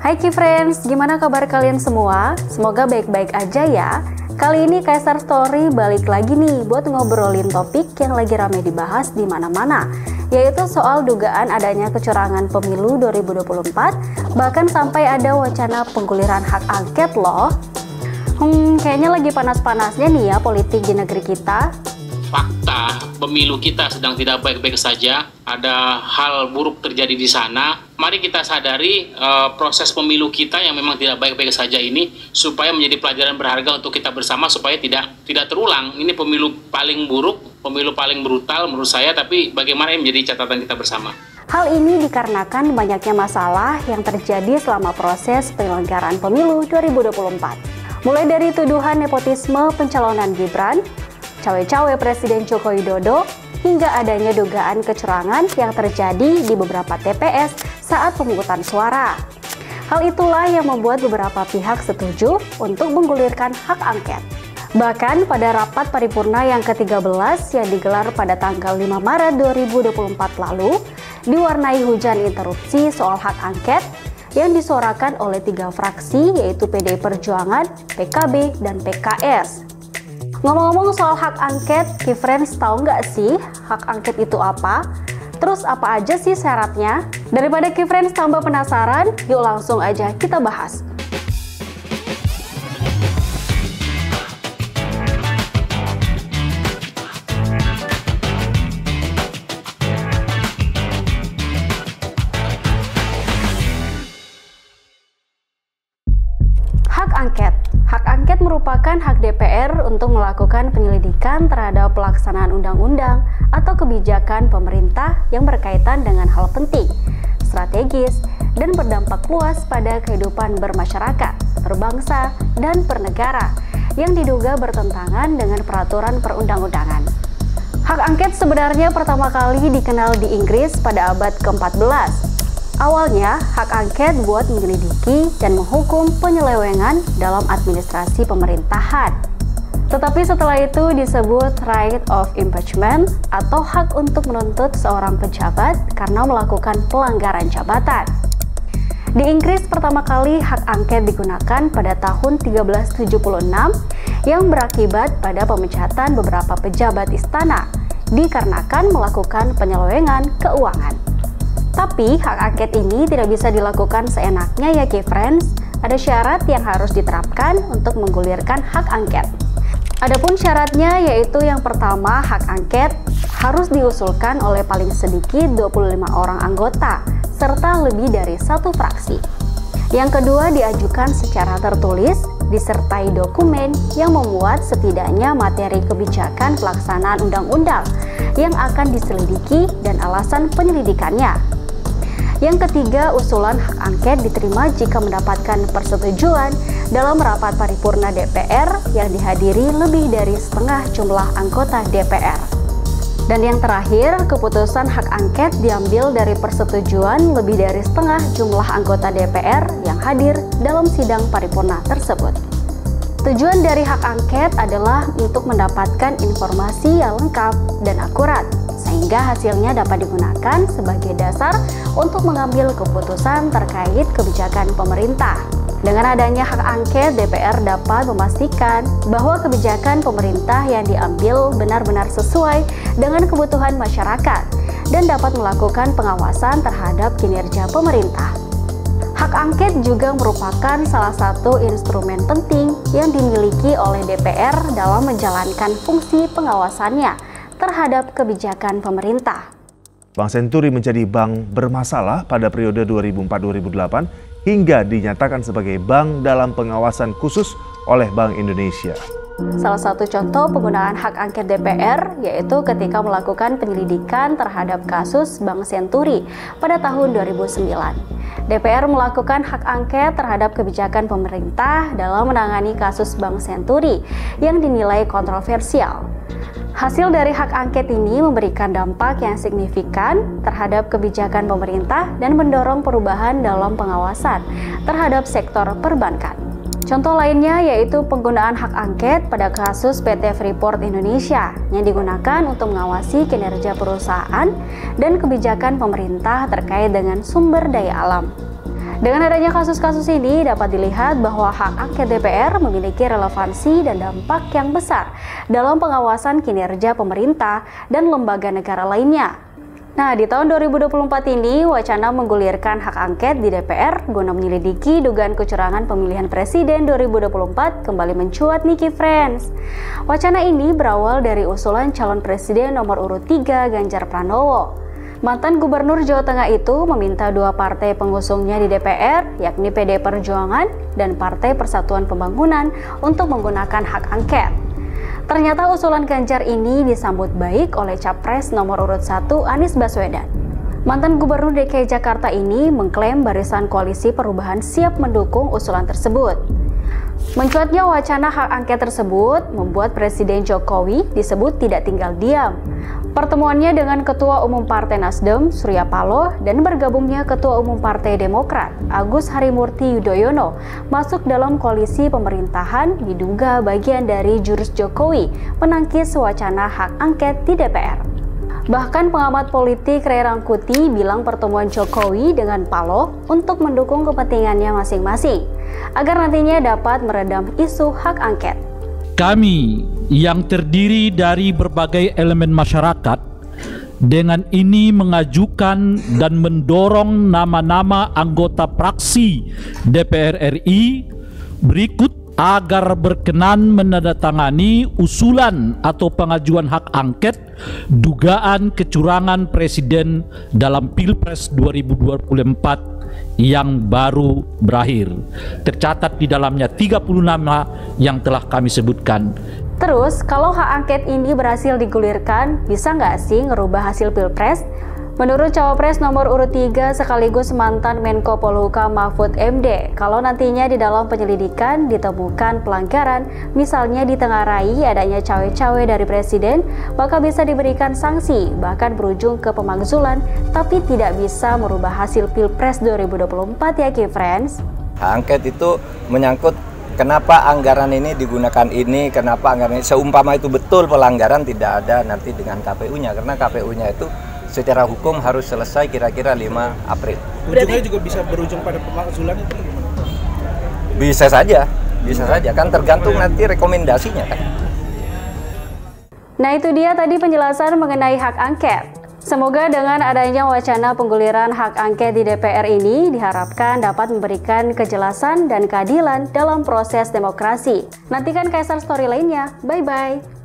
Hai Kifriends, gimana kabar kalian semua? Semoga baik-baik aja ya. Kali ini Kaisar Story balik lagi nih buat ngobrolin topik yang lagi ramai dibahas di mana-mana, yaitu soal dugaan adanya kecurangan pemilu 2024, bahkan sampai ada wacana pengguliran hak angket loh. Kayaknya lagi panas-panasnya nih ya politik di negeri kita. Fakta pemilu kita sedang tidak baik-baik saja, ada hal buruk terjadi di sana. Mari kita sadari proses pemilu kita yang memang tidak baik-baik saja ini supaya menjadi pelajaran berharga untuk kita bersama supaya tidak terulang. Ini pemilu paling buruk, pemilu paling brutal menurut saya, tapi bagaimana ini menjadi catatan kita bersama. Hal ini dikarenakan banyaknya masalah yang terjadi selama proses penyelenggaraan pemilu 2024. Mulai dari tuduhan nepotisme pencalonan Gibran, cawe-cawe Presiden Joko Widodo, hingga adanya dugaan kecurangan yang terjadi di beberapa TPS saat pemungutan suara. Hal itulah yang membuat beberapa pihak setuju untuk menggulirkan hak angket. Bahkan pada rapat paripurna yang ke-13 yang digelar pada tanggal 5 Maret 2024 lalu, diwarnai hujan interupsi soal hak angket yang disuarakan oleh 3 fraksi, yaitu PDI Perjuangan, PKB, dan PKS. Ngomong-ngomong soal hak angket, Kifriends tahu nggak sih hak angket itu apa? Terus apa aja sih syaratnya? Daripada Kifriends tambah penasaran, yuk langsung aja kita bahas. Hak angket. Hak angket merupakan hak DPR untuk melakukan penyelidikan terhadap pelaksanaan undang-undang atau kebijakan pemerintah yang berkaitan dengan hal penting, strategis, dan berdampak luas pada kehidupan bermasyarakat, berbangsa, dan bernegara yang diduga bertentangan dengan peraturan perundang-undangan. Hak angket sebenarnya pertama kali dikenal di Inggris pada abad ke-14. Awalnya, hak angket buat menyelidiki dan menghukum penyelewengan dalam administrasi pemerintahan. Tetapi setelah itu disebut right of impeachment atau hak untuk menuntut seorang pejabat karena melakukan pelanggaran jabatan. Di Inggris pertama kali hak angket digunakan pada tahun 1376 yang berakibat pada pemecatan beberapa pejabat istana dikarenakan melakukan penyelewengan keuangan. Tapi hak angket ini tidak bisa dilakukan seenaknya ya Kifriends. Ada syarat yang harus diterapkan untuk menggulirkan hak angket. Adapun syaratnya yaitu yang pertama, hak angket harus diusulkan oleh paling sedikit 25 orang anggota serta lebih dari 1 fraksi. Yang kedua, diajukan secara tertulis disertai dokumen yang memuat setidaknya materi kebijakan pelaksanaan undang-undang yang akan diselidiki dan alasan penyelidikannya. Yang ketiga, usulan hak angket diterima jika mendapatkan persetujuan dalam rapat paripurna DPR yang dihadiri lebih dari setengah jumlah anggota DPR. Dan yang terakhir, keputusan hak angket diambil dari persetujuan lebih dari setengah jumlah anggota DPR yang hadir dalam sidang paripurna tersebut. Tujuan dari hak angket adalah untuk mendapatkan informasi yang lengkap dan akurat, sehingga hasilnya dapat digunakan sebagai dasar untuk mengambil keputusan terkait kebijakan pemerintah. Dengan adanya hak angket, DPR dapat memastikan bahwa kebijakan pemerintah yang diambil benar-benar sesuai dengan kebutuhan masyarakat dan dapat melakukan pengawasan terhadap kinerja pemerintah. Hak angket juga merupakan salah satu instrumen penting yang dimiliki oleh DPR dalam menjalankan fungsi pengawasannya terhadap kebijakan pemerintah. Bank Senturi menjadi bank bermasalah pada periode 2004-2008 hingga dinyatakan sebagai bank dalam pengawasan khusus oleh Bank Indonesia. Salah satu contoh penggunaan hak angket DPR yaitu ketika melakukan penyelidikan terhadap kasus Bank Senturi pada tahun 2009. DPR melakukan hak angket terhadap kebijakan pemerintah dalam menangani kasus Bank Senturi yang dinilai kontroversial. Hasil dari hak angket ini memberikan dampak yang signifikan terhadap kebijakan pemerintah dan mendorong perubahan dalam pengawasan terhadap sektor perbankan. Contoh lainnya yaitu penggunaan hak angket pada kasus PT Freeport Indonesia yang digunakan untuk mengawasi kinerja perusahaan dan kebijakan pemerintah terkait dengan sumber daya alam. Dengan adanya kasus-kasus ini dapat dilihat bahwa hak angket DPR memiliki relevansi dan dampak yang besar dalam pengawasan kinerja pemerintah dan lembaga negara lainnya. Nah, di tahun 2024 ini, wacana menggulirkan hak angket di DPR guna menyelidiki dugaan kecurangan pemilihan presiden 2024 kembali mencuat nih, friends. Wacana ini berawal dari usulan calon presiden nomor urut 3 Ganjar Pranowo. Mantan Gubernur Jawa Tengah itu meminta dua partai pengusungnya di DPR, yakni PD Perjuangan dan Partai Persatuan Pembangunan, untuk menggunakan hak angket. Ternyata usulan Ganjar ini disambut baik oleh Capres nomor urut 1 Anies Baswedan. Mantan Gubernur DKI Jakarta ini mengklaim barisan koalisi perubahan siap mendukung usulan tersebut. Mencuatnya wacana hak angket tersebut membuat Presiden Jokowi disebut tidak tinggal diam. Pertemuannya dengan Ketua Umum Partai Nasdem, Surya Paloh, dan bergabungnya Ketua Umum Partai Demokrat, Agus Harimurti Yudhoyono, masuk dalam koalisi pemerintahan diduga bagian dari jurus Jokowi menangkis wacana hak angket di DPR. Bahkan pengamat politik Ray Rangkuti bilang pertemuan Jokowi dengan Paloh untuk mendukung kepentingannya masing-masing, agar nantinya dapat meredam isu hak angket. Kami yang terdiri dari berbagai elemen masyarakat dengan ini mengajukan dan mendorong nama-nama anggota fraksi DPR RI berikut agar berkenan menandatangani usulan atau pengajuan hak angket dugaan kecurangan presiden dalam Pilpres 2024 yang baru berakhir. Tercatat di dalamnya 30 nama yang telah kami sebutkan. Terus, kalau hak angket ini berhasil digulirkan, bisa nggak sih ngerubah hasil Pilpres? Menurut Cawapres nomor urut 3 sekaligus mantan Menko Polhukam Mahfud MD, kalau nantinya di dalam penyelidikan ditemukan pelanggaran, misalnya ditengarai adanya cawe-cawe dari Presiden, maka bisa diberikan sanksi, bahkan berujung ke pemakzulan, tapi tidak bisa merubah hasil Pilpres 2024 ya, friends. Hak angket itu menyangkut kenapa anggaran ini digunakan ini, kenapa anggaran ini, seumpama itu betul pelanggaran tidak ada nanti dengan KPU-nya, karena KPU-nya itu secara hukum harus selesai kira-kira 5 April. Ujungnya juga bisa berujung pada pemakzulan itu gimana? Bisa saja kan tergantung nanti rekomendasinya kan. Nah, itu dia tadi penjelasan mengenai hak angket. Semoga dengan adanya wacana pengguliran hak angket di DPR ini diharapkan dapat memberikan kejelasan dan keadilan dalam proses demokrasi. Nantikan Kaisar Story lainnya. Bye-bye.